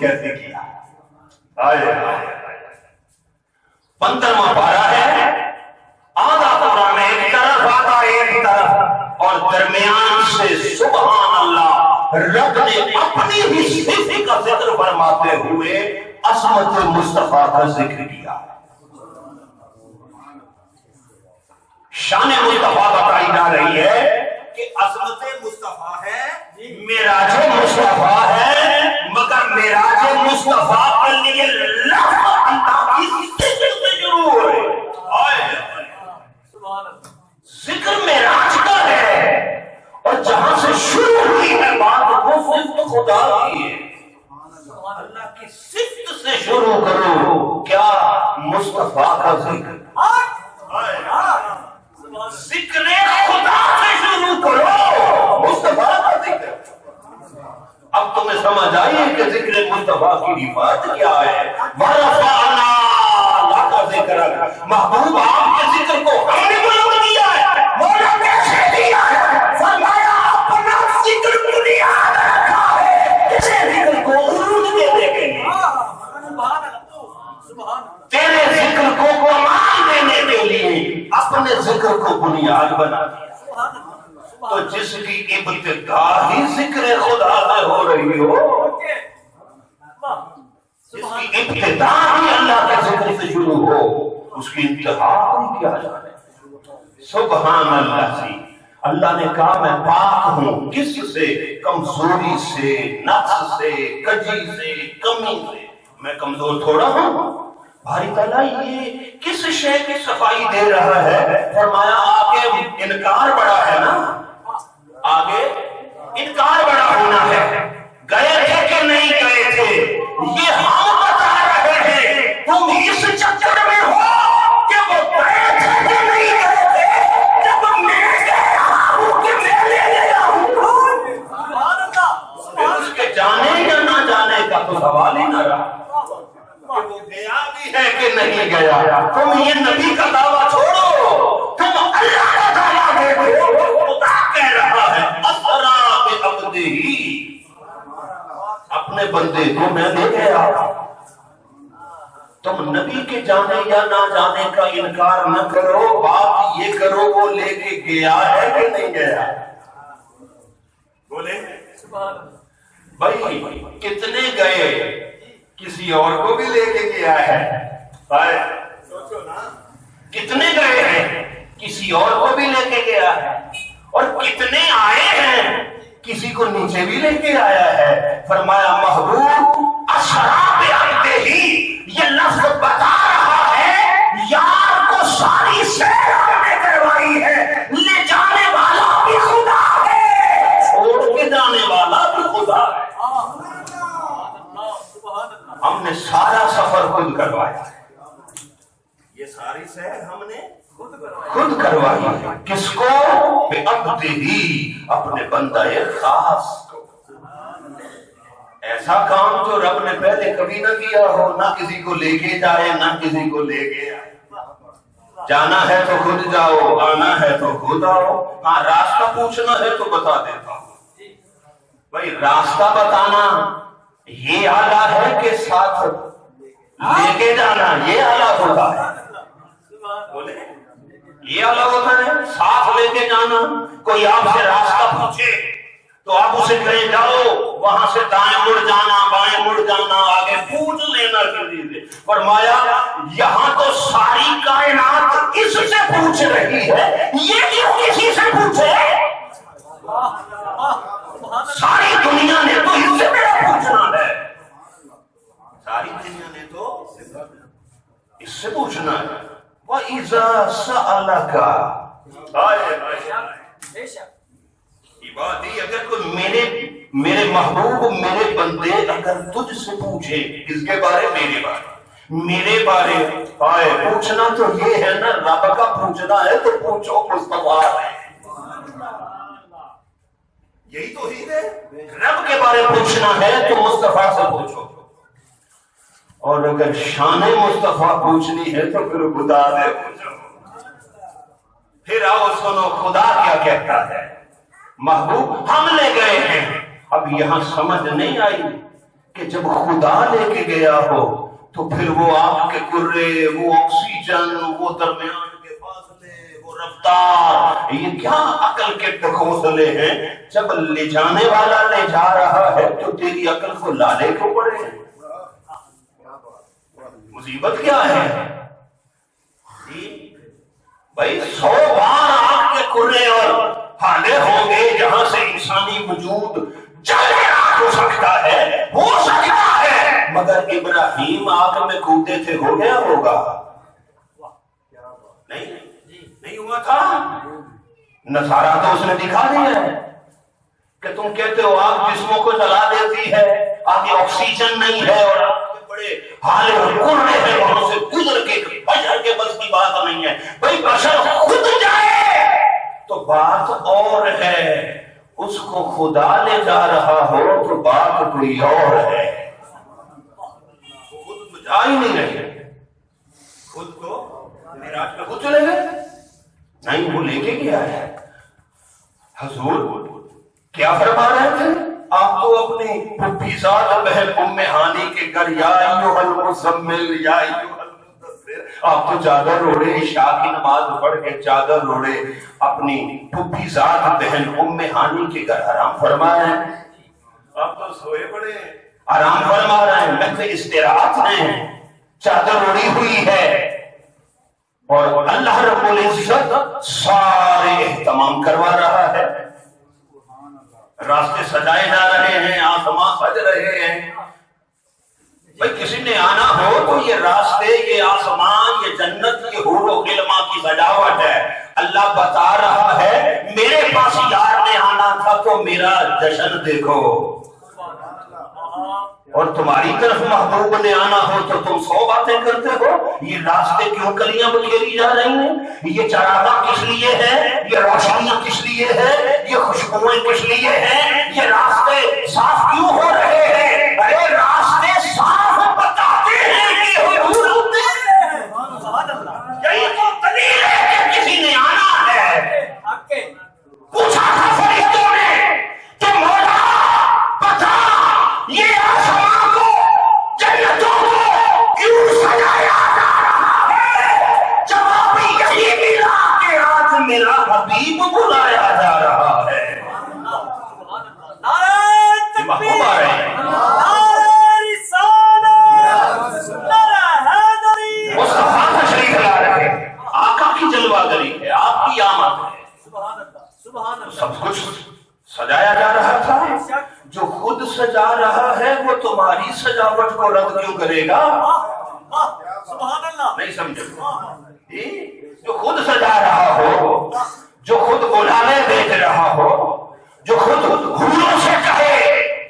کیسے کیا؟ 15واں پارہ ہے، آدھا قرآن ایک طرف آدھا ایک طرف، اور درمیان سے سبحان اللہ رب نے اپنی ہی صفت کا ذکر فرماتے ہوئے عظمت مصطفیٰ کا ذکر کیا۔ شان مصطفیٰ بتائی جا رہی ہے کہ عظمت مصطفیٰ ہے، معراج مصطفیٰ ہے، مگر معراج مصطفیٰ کے لیے لفظ اللہ کی ذکر سے شروع ہو رہے ذکر معراج کا ہے، اور جہاں سے شروع ہوئی ہے بات وہ صفت خدا کی ہے۔ اللہ کی صفت سے شروع کرو، کیا مصطفیٰ کا ذکر، ذکر خدا سے شروع کرو، مصطفیٰ کا ذکر۔ اب تمہیں سمجھ آئی کہ ذکر مصطفیٰ کی حفاظت کیا ہے؟ وَرَفَعْنَا لَكَ ذِكْرَكَ، محبوب آپ کے ذکر کو ہم نے بلند کیا ہے۔ مولا کیسے دیا ہے؟ فرمایا اپنا ذکر بنیاد رکھا ہے، کسی ذکر کو عروج دینے کے لیے، تیرے ذکر کو کمال دینے کے لیے اپنے ذکر کو بنیاد بنا دیا۔ تو جس کی ابتدا ہی ذکر خدا سے ہو رہی ہو، جس کی ابتدا ہی اللہ کے ذکر سے شروع ہو، اس کی انتہا کیا جانے۔ سبحان اللہ سی، اللہ نے کہا میں پاک ہوں، کس سے؟ کمزوری سے، نقص سے، کجی سے، کمی سے۔ میں کمزور تھوڑا ہوں؟ بھاری تعالیٰ یہ کس شے کی صفائی دے رہا ہے؟ فرمایا آگے انکار بڑا ہے نا، آگے انکار بڑا ہونا ہے۔ گئے تھے کہ نہیں گئے تھے یہ ہم بتا رہے ہیں، تم اس چکر میں ہو کہ وہ گئے تھے کہ نہیں گئے تھے، جب میں گیا ہوں کہ میں لے گیا ہوں۔ اس کے جانے یا نہ جانے کا تو سوال ہی نہ رہا، وہ گیا بھی ہے کہ نہیں گیا۔ تم یہ نبی کا دعویٰ چھوڑو، تم اللہ کا دعویٰ دیکھو۔ خدا کہہ رہا ہے اسرا بعبدہ، اپنے بندے کو میں لے گیا۔ تم نبی کے جانے یا نہ جانے کا انکار نہ کرو، بات یہ کرو وہ لے کے گیا ہے کہ نہیں گیا۔ بولے بھائی کتنے گئے؟ کسی اور کو بھی لے کے گیا ہے، سوچو نا، کتنے گئے ہیں؟ کسی اور کو بھی لے کے گیا ہے، اور کتنے آئے ہیں؟ کسی کو نیچے بھی لے کے آیا ہے۔ فرمایا محبوب اسرا بعبدہ، یہ لفظ بتا رہا ہے یار کو ساری سیر ہم نے کروائی ہے، لے جانے والا بھی خدا ہے، چھوڑ کے جانے والا بھی خدا ہے۔ ہم نے سارا سفر خود کروایا، یہ ساری سیر ہم نے خود کروائی ہے۔ کس کو؟ بعبدہ، اپنے بندہ خاص کو۔ ایسا کام جو رب نے پہلے کبھی نہ کیا ہو، نہ کسی کو لے کے جائے نہ کسی کو لے کے آئے۔ جانا ہے تو خود جاؤ، آنا ہے تو خود آؤ۔ ہاں راستہ پوچھنا ہے تو بتا دیتا ہوں۔ بھائی راستہ بتانا یہ آلہ ہے کہ ساتھ لے کے جانا یہ آلہ ہوتا ہے؟ بولے یہ آلہ ہوتا ہے ساتھ لے کے جانا۔ کوئی آپ سے راستہ پوچھے تو آپ اسے کہیں جاؤ، وہاں سے دائیں مڑ جانا، بائیں مڑ جانا، آگے پوچھ لینا کسی سے۔ فرمایا یہاں تو ساری کائنات اس سے پوچھ رہی ہے، یہ کیوں کسی سے پوچھے؟ ساری دنیا نے تو اس سے میرا پوچھنا ہے، ساری دنیا نے تو اس سے پوچھنا ہے۔ وَإِذَا سَأَلَكَ عبادی، اگر کوئی میرے محبوب میرے بندے اگر تجھ سے پوچھے کس کے بارے؟ میرے بارے پوچھنا تو یہ ہے نا، رب کا پوچھنا ہے تو پوچھو مصطفیٰ ہے، یہی تو ہی ہے۔ رب کے بارے پوچھنا ہے تو مصطفیٰ سے پوچھو، اور اگر شان مصطفیٰ پوچھنی ہے تو پھر خدا سے پوچھو۔ پھر آؤ سنو خدا کیا کہتا ہے۔ محبوب ہم لے گئے ہیں، اب یہاں سمجھ نہیں آئی کہ جب خدا لے کے گیا ہو تو پھر وہ آنکھ کے کرے، وہ آکسیجن، وہ درمیان کے فاصلے، وہ رفتار، یہ کیا عقل کے ٹکوسلے ہیں؟ جب لے جانے والا لے جا رہا ہے تو تیری عقل کو لالے کیوں پڑے؟ مصیبت کیا ہے بھائی؟ 100 بار آنکھ کے کرے اور حالے ہوں گے جہاں سے انسانی وجود ہو سکتا ہے، ہو سکتا ہے، مگر ابراہیم آگ میں کودے تھے، ہو گیا ہوگا؟ نہیں ہوا تھا؟ نصارہ تو اس نے دکھا دیا ہے کہ تم کہتے ہو آگ جسموں کو جلا دیتی ہے، آگے آکسیجن نہیں ہے اور بڑے حالے اور کرنے ہیں، وہاں سے گزر کے بشر کے بس کی بات نہیں ہے بھائی، بشر خود جائے تو بات اور ہے، اس کو خدا لے جا رہا ہو تو بات کوئی اور ہے۔ خود تو جا ہی نہیں رہے، خود کو معراج پہ خود چلے گئے؟ نہیں، وہ لے کے گیا ہے۔ حضور کیا فرما رہے تھے؟ آپ تو اپنی پھپھی زاد بہن ام ہانی کے گھر یا ایھا المزمل یا ایھا المدثر، آپ تو چادر اوڑھے، عشاء کی نماز پڑھ کے چادر اوڑھے اپنی پھپھی زاد بہن ام ہانی کے گھر آرام فرما رہے ہیں۔ آپ تو سوئے پڑے آرام فرما رہے ہیں، محض استراحت ہیں، چادر اوڑھی ہوئی ہے، اور اللہ رب العزت سارے اہتمام کروا رہا ہے۔ راستے سجائے جا رہے ہیں، آسمان سج رہے ہیں۔ بھائی کسی نے آنا ہو تو یہ راستے، یہ آسمان، یہ جنت، یہ حور و غلما کی سجاوٹ ہے۔ اللہ بتا رہا ہے میرے پاس یار نے آنا تھا تو میرا جشن دیکھو، اور تمہاری طرف محبوب نے آنا ہو تو تم 100 باتیں کرتے ہو۔ یہ راستے کیوں کلیاں بکھیری جا رہی ہیں؟ یہ چراغاں کس لیے ہے؟ یہ روشنیاں کس لیے ہے؟ یہ خوشبوئیں کس لیے ہیں؟ یہ راستے صاف کیوں ہو رہے ہیں؟ ارے راستے صاف بتاتے ہیں کہ حضور ہوتے ہیں۔ یہی تو دلیل ہے کہ کسی نے آنا ہے۔ پوچھا تھا فرشتوں نے کہ مولا بتا یہ آسمان کو، جنتوں کو کیوں سجایا جا رہا ہے؟ جواب یہی ملا کہ آج میرا حبیب بلایا جا رہا ہے۔ محبوب آ رہے ہیں، مصطفیٰ تشریف لا رہے ہیں، آقا کی جلوہ گری ہے، آپ کی آمد ہے، سب کچھ سجایا جا رہا تھا۔ جو خود سجا رہا ہے وہ تمہاری سجاوٹ کو رد کیوں کرے گا؟ نہیں سمجھے؟ جو خود سجا رہا ہو، جو خود بلانے بھیج رہا ہو، جو خود حوروں سے کہے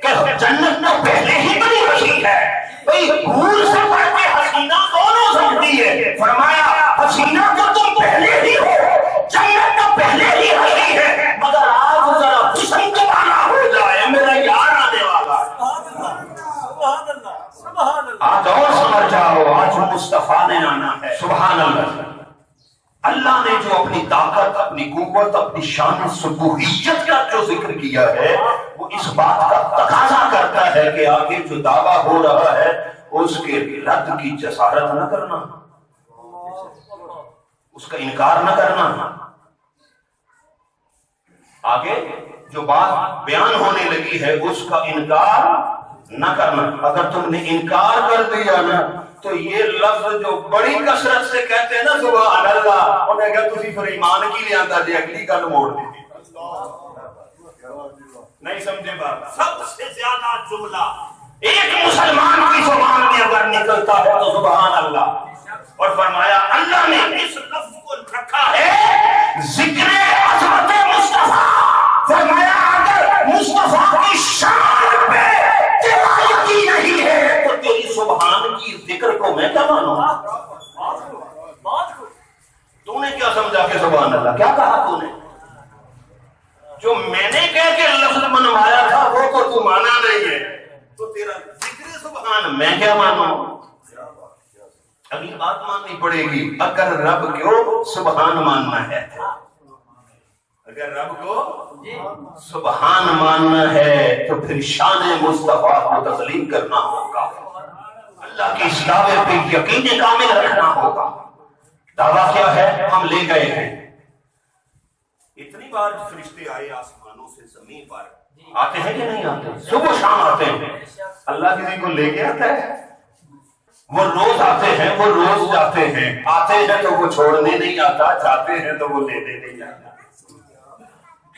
کہ جنت تو پہلے ہی بنی رہی ہے، بھئی حور سے بڑھ کے حسینہ دونوں سمجھتی ہے، فرمایا حسینہ تو تم پہلے ہی ہو، جنت تو پہلے ہی رہی ہے، مگر آج ذرا حسن تمہارا ہو جائے، میرا یار آنے والا ہے۔ آج اور سمجھ جاؤ، آج مصطفیٰ نے آنا ہے۔ سبحان اللہ۔ اللہ نے جو اپنی طاقت، اپنی قوت، اپنی شان سبوحیت کا جو ذکر کیا ہے وہ اس بات کا تقاضا کرتا ہے کہ آگے جو دعویٰ ہو رہا ہے اس کے رد کی جسارت نہ کرنا، اس کا انکار نہ کرنا۔ آگے جو بات بیان ہونے لگی ہے اس کا انکار نہ کرنا۔ اگر تم نے انکار کر دیا نا تو یہ لفظ جو بڑی کثرت سے کہتے ہیں نا سبحان اللہ، انہیں کہا تسی پھر ایمان کی لے آتا جی، اگلی گل موڑ دی۔ نہیں سمجھے بات؟ سب سے زیادہ جملہ ایک مسلمان کی زبان میں اگر نکلتا ہے تو سبحان اللہ، اور فرمایا اللہ نے اس لفظ کو رکھا ہے ذکر عظمت مصطفیٰ۔ فرمایا اگر مصطفیٰ کی شان پہ تیری نہیں ہے تو تیری سبحان کی ذکر کو میں کیا مانوں؟ تو نے کیا سمجھا کہ سبحان اللہ کیا کہا تو نے؟ جو میں نے کہہ کے لفظ منوایا تھا وہ تو تو مانا نہیں ہے، تو تیرا ذکر سبحان میں کیا مانوں؟ اگلی بات ماننی پڑے گی، اگر رب کیوں سبحان ماننا ہے، اگر رب کو سبحان ماننا ہے تو پھر شان مصطفیٰ کو تسلیم کرنا ہوگا، اللہ کے اس دعوے پہ یقین کامل رکھنا ہوگا۔ دعویٰ کیا ہے؟ ہم لے گئے ہیں۔ اتنی بار فرشتے آئے آسمانوں سے زمین پر، آتے ہیں کہ نہیں آتے؟ صبح شام آتے ہیں۔ اللہ کسی کو لے کے آتا ہے؟ وہ روز آتے ہیں، وہ روز جاتے ہیں۔ آتے ہیں تو وہ چھوڑنے نہیں آتا، جاتے ہیں تو وہ لینے نہیں جاتا۔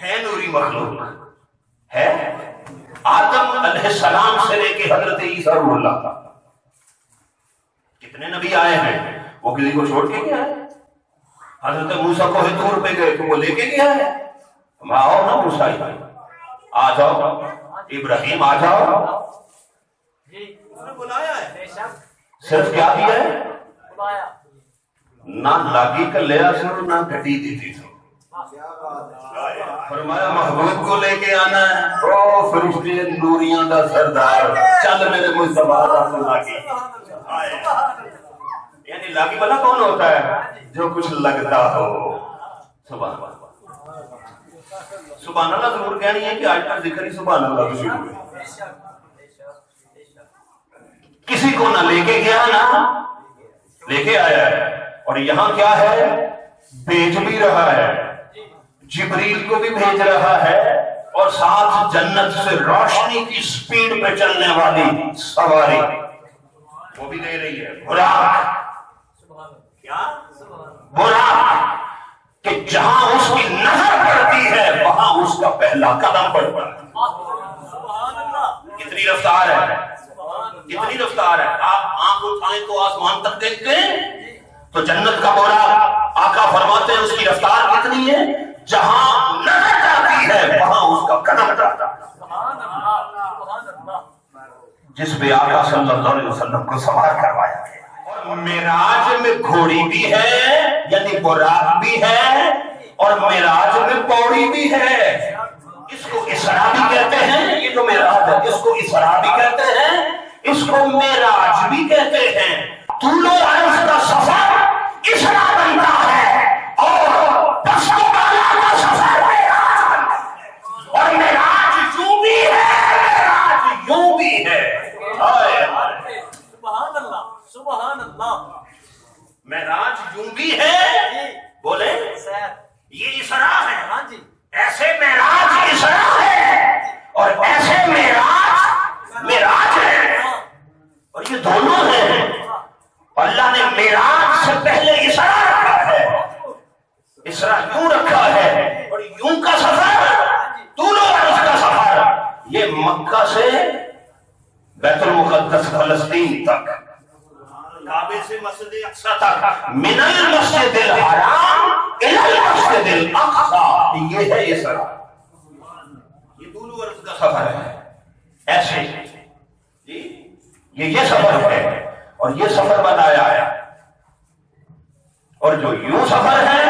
ہے نوری مخلوق ہے۔ آدم علیہ السلام سے لے کے حضرت عیسیٰ روح اللہ کا کتنے نبی آئے ہیں، وہ کسی کو چھوڑ کے گیا ہے؟ حضرت موسیٰ کو طور پہ گئے تو وہ لے کے گیا ہے؟ ہم آؤ نا موسیٰ، آ جاؤ ابراہیم، آ جاؤ، اس نے بلایا ہے۔ صرف کیا کیا ہے؟ نہ لاگی کا لیا سر، نہ گھٹی دیتی سر۔ فرمایا محبوب کو لے کے آنا ہے، او فرشتے نوریاں دا سردار، چل میرے مصطفیٰ دا لاگی۔ یعنی لاگی والا کون ہوتا ہے؟ جو کچھ لگتا ہو۔ سبحان اللہ، سبحان اللہ ضرور کہنی ہے کہ آج تک ذکر ہی سبحان اللہ تو شروع ہے۔ کسی کو نہ لے کے گیا نہ لے کے آیا ہے، اور یہاں کیا ہے؟ بھیج بھی رہا ہے، جبریل کو بھی بھیج رہا ہے، اور ساتھ جنت سے روشنی کی سپیڈ پہ چلنے والی سواری وہ بھی دے رہی ہے، براق۔ کیا؟ براق، کہ جہاں اس کی نظر پڑتی ہے وہاں اس کا پہلا قدم پڑتا ہے۔ کتنی رفتار ہے، کتنی رفتار ہے۔ آپ آنکھ اٹھائیں تو آسمان تک دیکھتے ہیں، تو جنت کا براق آقا فرماتے ہیں اس کی رفتار کتنی ہے؟ جہاں نظر جاتی ہے وہاں اس کا قدم جاتا ہے۔ جس پہ آقا صلی اللہ علیہ وسلم کو سوار کروایا گیا۔ اور معراج میں گھوڑی بھی ہے، یعنی براق بھی ہے، اور معراج میں پوڑی بھی ہے۔ اس کو اسراء بھی کہتے ہیں، یہ جو معراج ہے اس کو اسراء بھی کہتے ہیں، اس کو معراج بھی کہتے ہیں۔ طول و عرض کا سفر اسراء بنتا ہے، اور پس و بالا کا سفر معراج بنتا ہے۔ اور معراج یوں بھی ہے، معراج یوں بھی ہے۔ سبحان اللہ، سبحان اللہ۔ معراج یوں بھی ہے، بولے یہ اسراء ہے۔ ہاں جی، ایسے معراج اسراء ہے، اور ایسے معراج ہے، اور یہ دونوں ہیں۔ اللہ نے معراج سے پہلے اسراء رکھا ہے، اسراء یوں رکھا ہے، اور یوں کا سفر، طول و عرض کا سفر، یہ مکہ سے بیت المقدس فلسطین تک، کعبے سے مسجد اقصی تک، من المسجد الحرام الی المسجد الاقصی، یہ ہے اسراء، یہ طول و عرض کا سفر ہے۔ ایسے جی یہ سفر ہے، اور یہ سفر بتایا ہے۔ اور جو یوں سفر ہے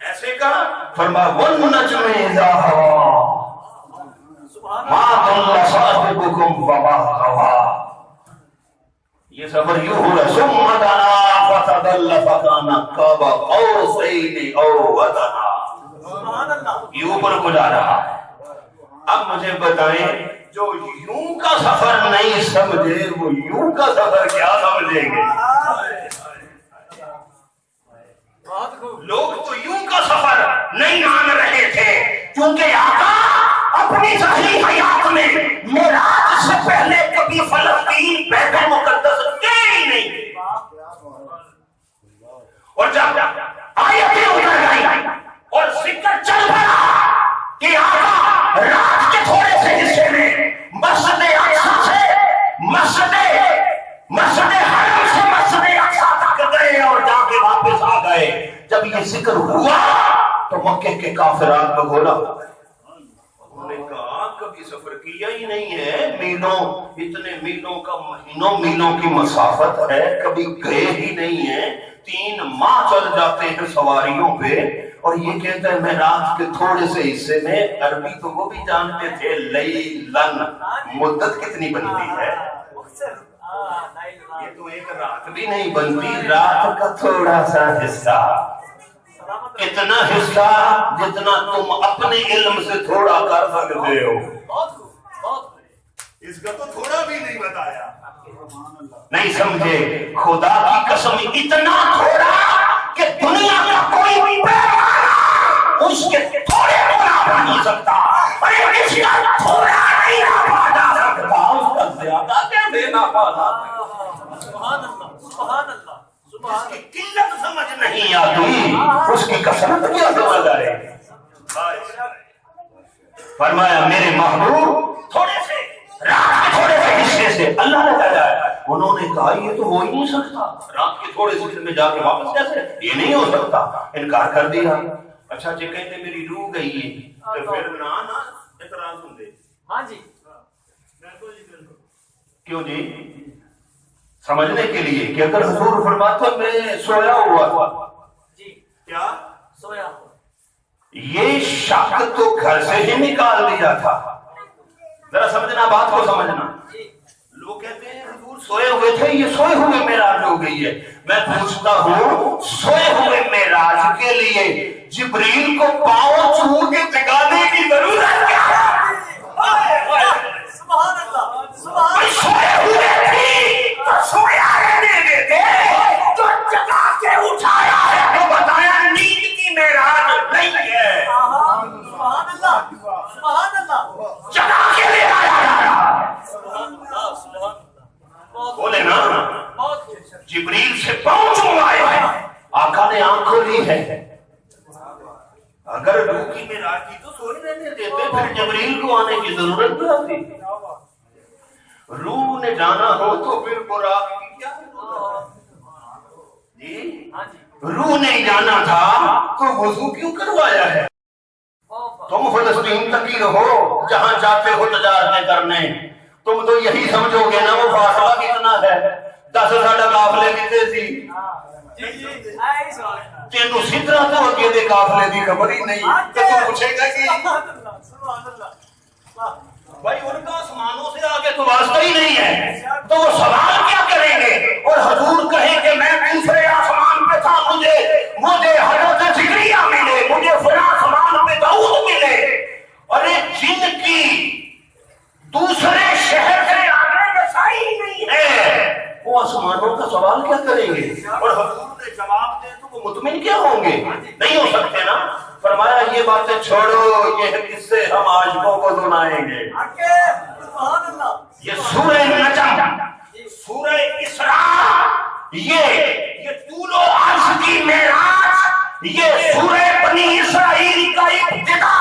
ایسے کا، فرمایا وَالنَّجْمِ إِذَا هَوَىٰ مَا ضَلَّ صَاحِبُكُمْ وَمَا غَوَىٰ، یہ سفر یوں ہو رہا، ثُمَّ دَنَا فَتَدَلَّ فَكَانَ قَابَ قَوْسَيْنِ أَوْ أَدْنَىٰ، یہ اوپر کو جا رہا ہے۔ اب مجھے بتائیں، جو یوں کا سفر نہیں سمجھے وہ یوں کا سفر کیا سمجھیں گے؟ لوگ تو یوں کا سفر نہیں مان رہے تھے، کیونکہ آقا اپنی ظاہری حیات میں معراج سے پہلے کبھی فلسطین بیت المقدس گئے ہی نہیں، اور جب آیتیں اتر گئی اور ذکر چل پڑا کہ آقا رات کے تھوڑے سے حصے میں مسجد اقصی سے مسجد حرم سے مسجد اقصی تک گئے اور جا کے واپس آ گئے، جب یہ ذکر ہوا تو مکے کے کافران کو گولا ہو گئے۔ انہوں نے کہا کبھی سفر کیا ہی نہیں ہے، میلوں، اتنے میلوں کا، مہینوں میلوں کی مسافت ہے، کبھی گئے ہی نہیں ہیں، 3 ماہ چل جاتے ہیں سواریوں پہ، اور یہ کہتا ہے میں رات کے تھوڑے سے حصے میں، عربی تو وہ بھی جانتے تھے، لیلن، مدت کتنی بنتی ہے، یہ تو ایک رات بھی نہیں بنتی، رات کا تھوڑا سا حصہ اتنا حصہ جتنا تم اپنے علم سے تھوڑا کر سکتے ہو. بہت خوب، بہت خوب. اس کا تو تھوڑا بھی نہیں بتایا. نہیں سمجھے؟ خدا کی قسم اتنا تھوڑا کہ دنیا کا کوئی پیمانہ اس کے تھوڑے کو ناپا نہیں سکتا. ارے اس کا تھوڑا نہیں ناپا جا سکتا، اس کا زیادہ کیسے ناپا جا سکتا؟ سبحان اللہ، سبحان اللہ، اس کی قلت سمجھ نہیں آتی، اس کی کثرت کیا سمجھ آئے. فرمایا میرے محبوب تھوڑے سے رات کے تھوڑے سے حصے سے اللہ نے کہا ہے. انہوں نے کہا یہ تو ہو ہی نہیں سکتا، رات کے تھوڑے سے میں جا کے واپس کیسے؟ یہ نہیں ہو سکتا. انکار کر دیا. اچھا جی کہتے میری روح گئی ہے تو پھر نہ اعتراض ہوں گے. ہاں جی. کیوں جی؟ سمجھنے کے لیے کہ اگر حضور فرماتے میں سویا ہوا تھا جی کیا سویا ہوا، یہ شک تو گھر سے ہی نکال دیا تھا. ذرا سمجھنا، بات کو سمجھنا. لوگ کہتے ہیں حضور سوئے ہوئے تھے، یہ سوئے ہوئے معراج ہو گئی ہے. میں پوچھتا ہوں سوئے ہوئے معراج کے لیے جبریل کو پاؤں چھو کے جگانے کی ضرورت کیا ہے؟ سبحان اللہ، سبحان اللہ. سوئے ہوئے تھی تو سویا رہنے دیتے، تو جگا کے اٹھایا ہے تو بتایا نیند کی معراج نہیں ہے. سبحان اللہ، سبحان اللہ، جگا کے لے آیا. سبحان اللہ، سبحان اللہ. بولے نا بہت خوب. جبریل سے پاؤں چھوائے ہیں، آقا نے آنکھ کھولی ہے. اگر روح کی معراج تھی تو سوئے رہنے دیتے، پھر جبریل کو آنے کی ضرورت نہ تھی. روح نے جانا ہو تو پھر براق کی کیا جی؟ ہاں جی. روح نے جانا تھا تو وضو کیوں کروایا ہے؟ تم فلسطین تک ہی رہو، جہاں جاتے ہو تجارتیں کرنے. تم تو یہی سمجھو گے نا وہ فاصلہ کتنا ہے. 10 ساڑھا قافلے کتنے سی؟ جی جی آئی سوال. تینوں سدرا تو اگے دے قافلے دی خبر ہی نہیں کہ تو پوچھے گا کہ سبحان اللہ، سبحان اللہ. بھائی ان کا آسمانوں سے آگے تو واسطہ ہی نہیں ہے، تو وہ سوال کیا کریں گے؟ اور حضور کہیں کہ میں دوسرے آسمان پہ تھا، مجھے حضرت زکریا ملے، مجھے فلاں آسمان پہ داؤد ملے. ارے جن کی دوسرے شہر سے آگے رسائی نہیں ہے وہ آسمانوں کا سوال کیا کریں گے؟ اور حضور نے جواب دے تو وہ مطمئن کیا ہوں گے؟ نہیں ہو سکتے نا. فرمایا یہ باتیں چھوڑو، یہ قصے ہم عاشقوں کو سنائیں گے. سبحان اللہ. یہ سورہ نجم، سورہ اسراء، یہ طول و عرض کی معراج، یہ سورہ بنی اسرائیل کا ابتدا،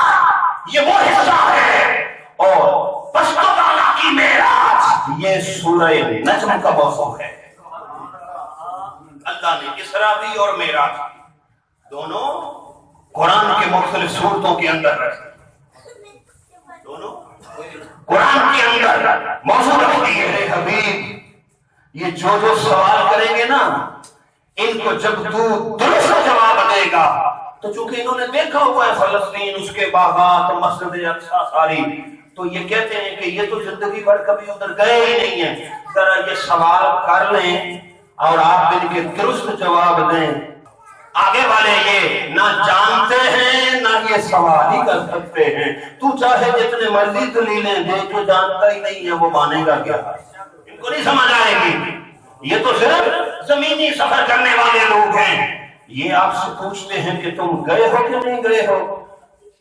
یہ وہ حصہ ہے. اور پست و بالا کی معراج یہ سورہ نجم کا موضوع ہے. اللہ نے اسراء بھی اور معراج دونوں قرآن کے مختلف صورتوں کے اندر رکھے، دونوں قرآن کے اندر موضوع رکھ دیے. میرے حبیب یہ جو سوال کریں گے نا، ان کو جب تو درست جواب دے گا تو چونکہ انہوں نے دیکھا ہوا ہے فلسطین، اس کے باغات، مسجد اقصی ساری، تو یہ کہتے ہیں کہ یہ تو زندگی بھر کبھی ادھر گئے ہی نہیں ہیں. ذرا یہ سوال کر لیں اور آپ ان کے درست جواب دیں. آگے والے یہ نہ جانتے ہیں نہ یہ سوال ہی کر سکتے ہیں. تو چاہے جتنے مرضی دلیلیں دے، جو جانتا ہی نہیں ہے وہ مانے گا کیا؟ ان کو نہیں سمجھ آئے گی. یہ تو صرف زمینی سفر کرنے والے لوگ ہیں. یہ آپ سے پوچھتے ہیں کہ تم گئے ہو کہ نہیں گئے ہو.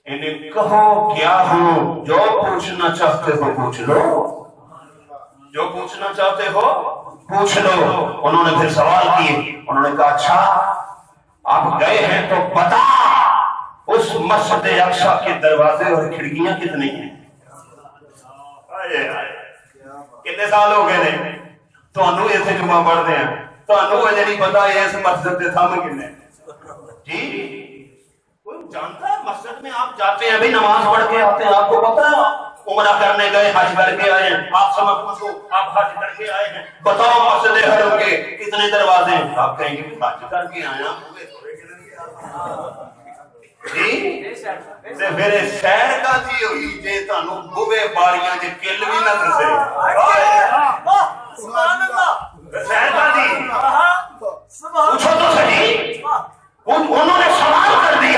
انہیں کہو کیا ہوں، جو پوچھنا چاہتے ہو پوچھ لو، جو پوچھنا چاہتے ہو پوچھ لو. انہوں نے پھر سوال کیے. انہوں نے کہا اچھا آپ گئے ہیں تو بتا اس مسجد اقصی کے دروازے اور کھڑکیاں کتنی ہیں؟ کتنے سال ہو گئے نے تو انہوں ایسے جمعہ پڑھتے ہیں تو انہوں یہ نہیں پتا اس مسجد کے سامنے کتنے جی کوئی جانتا ہے؟ مسجد میں آپ جاتے ہیں بھی نماز پڑھ کے آتے ہیں، آپ کو پتا ہے عمرہ کرنے گئے، حج کر کے آئے ہیں. آپ سے میں پوچھو آپ حج کر کے آئے ہیں، بتاؤ مسجد حرم کے کتنے دروازے ہیں؟ آپ کہیں گے حج کر کے آیا جی میرے شہر کا تھی ہوئی جے تانوں بوے باریاں جے کل بھی نہ دسے. سبحان اللہ. شہر کا تھی سبحان پوچھو تو صحیح. انہوں نے سوال کر دیا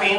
3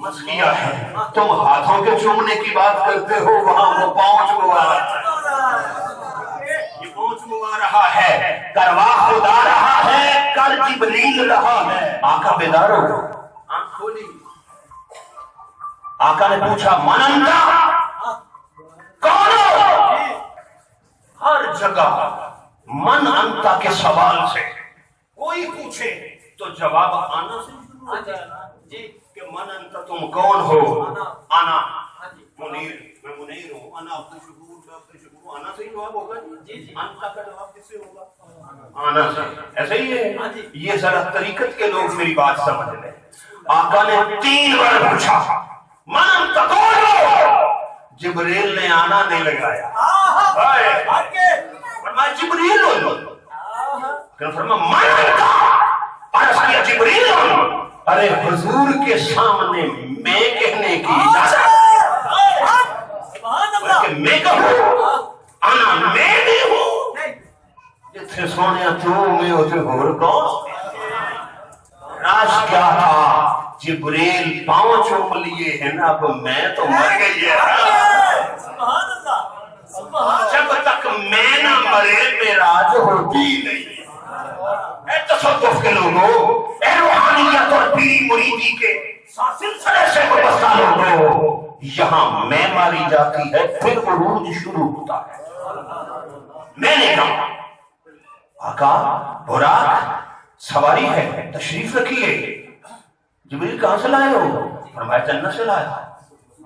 مسکیا ہے تم ہاتھوں کے چومنے کی بات کرتے ہو وہاں وہ پاؤں چوما یہ پاؤں چوما رہا ہے کروا خدا رہا ہے کل جبریل رہا ہے آقا بیدار ہو آنکھ کھولی آقا نے پوچھا من انتا کون ہو ہر جگہ من انتا کے سوال سے کوئی پوچھے تو جواب آنا سے شروع ہوتا ہے کہ من انتا تم کون ہو آنا منیر میں منیر ہوں انا عبد الشکور آنا سے ہی جواب ہوگا انتا کا جواب کس سے ہوگا آنا سے ایسے ہی ہے یہ ذرا طریقت کے لوگ میری بات سمجھ لیں آقا نے 3 بار پوچھا من انتا کون ہو جبریل نے آنا نہیں لگایا فرمایا جبریل ہو فرمایا من انتا عرض کیا جبریل ہو ارے حضور کے سامنے میں کہنے کی اجازت بلکہ میں کہوں آنا میں بھی ہوں جتھے سونے تو میں ہوتے ہور کون راز کیا تھا جبریل پاؤں چوم لیے ہیں نا اب میں تو مر گئی ہے جب تک میں نہ مرے میراج ہوتی نہیں اے تصوف کے لوگوں اے روحانیت اور پیری مریدی کے سلسلے سے وابستہ لوگوں یہاں میں ماری جاتی ہے پھر عروج شروع ہوتا ہے میں نے کہا آقا براق سواری ہے تشریف رکھیے جبریل کہاں سے لائے ہو فرمایا جنت سے لایا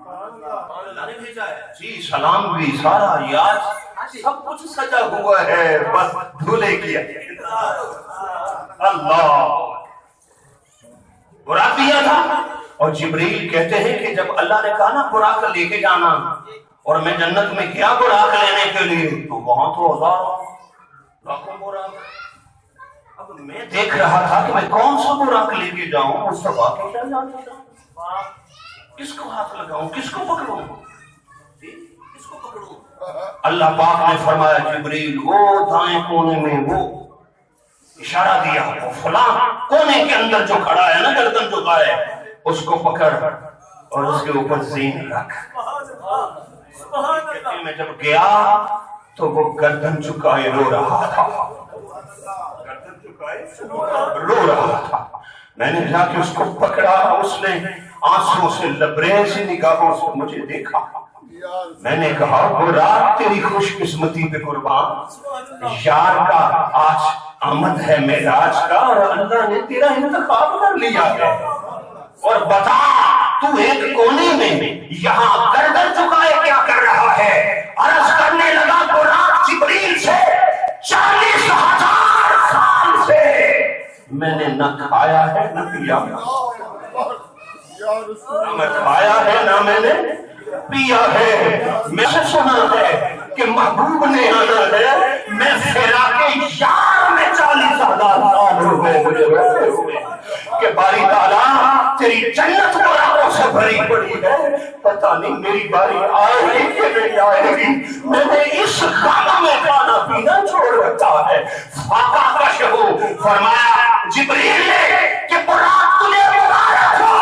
اللہ نے بھیجا ہے جی سلام بھی سارا یاد سب کچھ سجا ہوا ہے بس دھولے کیا اللہ براق دیا تھا اور جبریل کہتے ہیں کہ جب اللہ نے کہا نا براق لے کے جانا اور میں جنت میں گیا براق لینے کے لیے تو وہاں تو ہزاروں لاکھوں براق اب میں دیکھ رہا تھا کہ میں کون سا براق لے کے جاؤں مصطفیٰ کے کیا جاتا ہوں کس کو ہاتھ لگاؤں کس کو پکڑوں کس کو پکڑوں اللہ پاک نے فرمایا جبریل وہ دائیں کونے میں وہ اشارہ دیا وہ فلاں کونے کے اندر جو کھڑا ہے نا گردن جھکا ہے اس کو پکڑ اور اس کے اوپر زین رکھ میں جب گیا تو وہ گردن چکائے رو رہا تھا گردن چکائے رو رہا تھا میں نے جا کے اس کو پکڑا اس نے آنسوں سے لبریز نگاہوں سے مجھے دیکھا میں نے کہا وہ رات تیری خوش قسمتی پہ قربان یار کا آج آمد ہے معراج کا اور اللہ نے تیرا انتخاب کر لیا ہے اور بتا تو ایک کونے میں یہاں گردن چکائے کیا کر رہا ہے عرض کرنے لگا براق جبریل سے 40,000 سال سے میں نے نہ کھایا ہے نہ پیا نہ میں کھایا ہے نہ میں نے پیا ہے میں سے سنا ہے کہ محبوب نے آنا ہے میں فراق یار میں 40,000 سال ہو گئے مجھے روتے ہوئے کہ باری تعالیٰ تیری جنت براقوں سے بھری پڑی ہے پتہ نہیں میری باری آئے گی کہ نہیں آئے گی میں نے اس خانہ میں کھانا پینا چھوڑ رکھا ہے فاقہ کش ہو فرمایا جبریل نے کہ براق تجھے مبارک ہو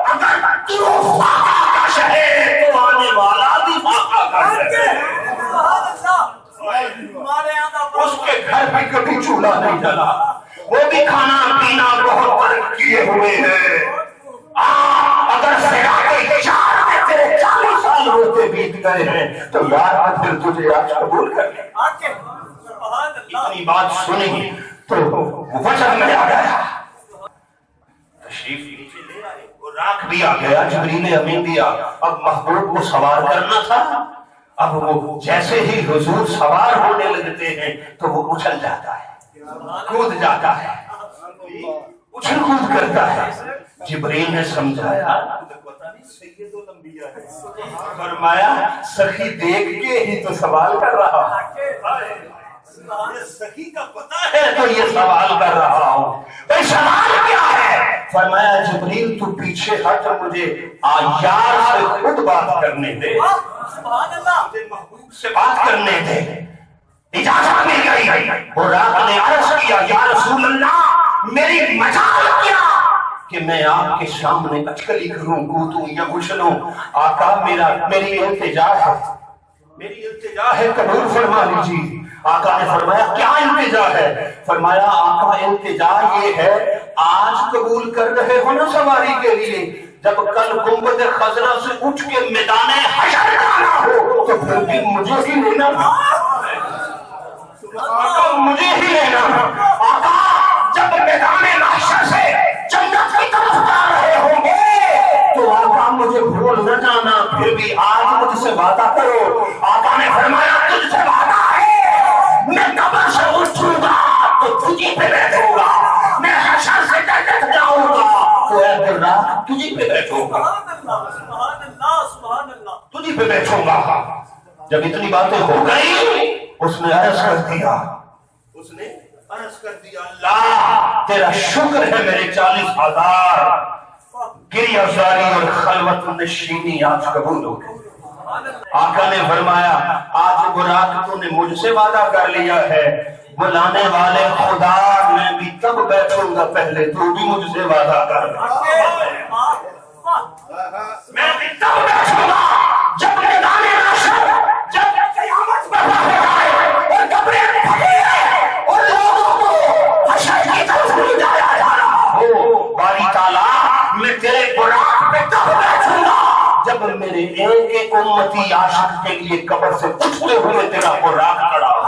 اگر تو فاقہ کش ہے تو آنے والا بھی فاقہ کش ہے اس کے گھر بھی کبھی چولہا نہیں جلا وہ بھی کھانا پینا بہت ترک کیے ہوئے ہیں اگر فراق یار میں تیرے 40 سال روتے بیت گئے ہیں تو یار پھر تجھے آج قبول کر لیں اتنی بات سنی تو وجہ میں آ گیا تشریف نیچے لے آئے براق بھی آ گیا جبریل امین بھی آ اب محبوب کو سوار کرنا تھا اب وہ جیسے ہی حضور سوار ہونے لگتے ہیں تو وہ اچھل جاتا ہے کود جاتا ہے اچھل کود کرتا ہے جبریل نے سمجھایا فرمایا سخی دیکھ کے ہی تو سوال کر رہا سخی کا پتہ ہے تو یہ سوال کر رہا ہوں بھائی سوال کیا ہے فرمایا جبریل تو پیچھے ہٹ مجھے یار سے خود بات کرنے دے مجھے محبوب سے بات کرنے دے اجازت مل گئی براق نے عرض کیا یا رسول اللہ میری مجال کیا کہ میں آپ کے سامنے اٹکلی کروں کودوں یا اچھلوں. آقا میری التجا ہے قبول فرما لیجیے. آقا نے فرمایا کیا التجا ہے؟ فرمایا آقا التجا یہ ہے آج قبول کر رہے ہو نا سواری کے لیے, جب کل گنبد خضرا سے اٹھ کے میدان حشر جانا ہو تو پھر بھی مجھے ہی لینا. آقا مجھے ہی لینا. آقا جب میدان محشر سے جنت کی طرف جا رہے ہوں گے تو آقا مجھے بھول نہ جانا, پھر بھی آج مجھ سے وعدہ کرو. آقا نے فرمایا تجھ سے وعدہ ہے میں قبر سے اٹھوں گا تو تجھی پہ بیٹھوں گا, میں حشر سے جنت جاؤں گا تو اے براق تجھی پہ بیٹھوں گا, سبحان اللہ سبحان اللہ. تجھی پہ بیٹھوں گا. جب اتنی باتیں ہو گئی اس نے عرض کر دیا اللہ تیرا شکر ہے میرے 40,000 گریہ زاری اور خلوت نشینی آج قبول ہو گئی. آقا نے فرمایا آج براق تو نے مجھ سے وعدہ کر لیا ہے, بلانے والے خدا میں بھی تب بیٹھوں گا پہلے تو بھی مجھ سے وعدہ کر. میں بھی تب بیٹھوں گا جب میدان محشر جب قیامت برپا ہو جائے اور قبریں پھٹیں اور لوگوں کو حشر کی طرف لے جایا جا رہا ہو. باری تعالیٰ میں تیرے براق پہ تب بیٹھوں گا جب میرے ایک ایک امتی عاشق کے لیے قبر سے اٹھتے ہوئے تیرا براق کھڑا ہو.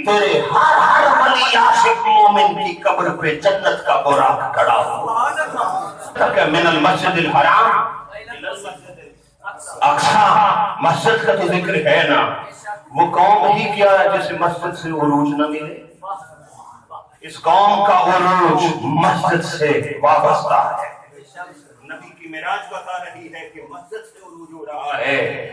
تیرے ہر ولی عاشق مومن کی قبر پہ جنت کا براق کھڑا ہو. من المسجد الحرام اقصا مسجد کا تو ذکر ہے نا, وہ قوم ہی کیا ہے جسے مسجد سے عروج نہ ملے. اس قوم کا عروج مسجد سے وابستہ ہے. نبی کی معراج بتا رہی ہے کہ مسجد سے عروج ہو رہا ہے.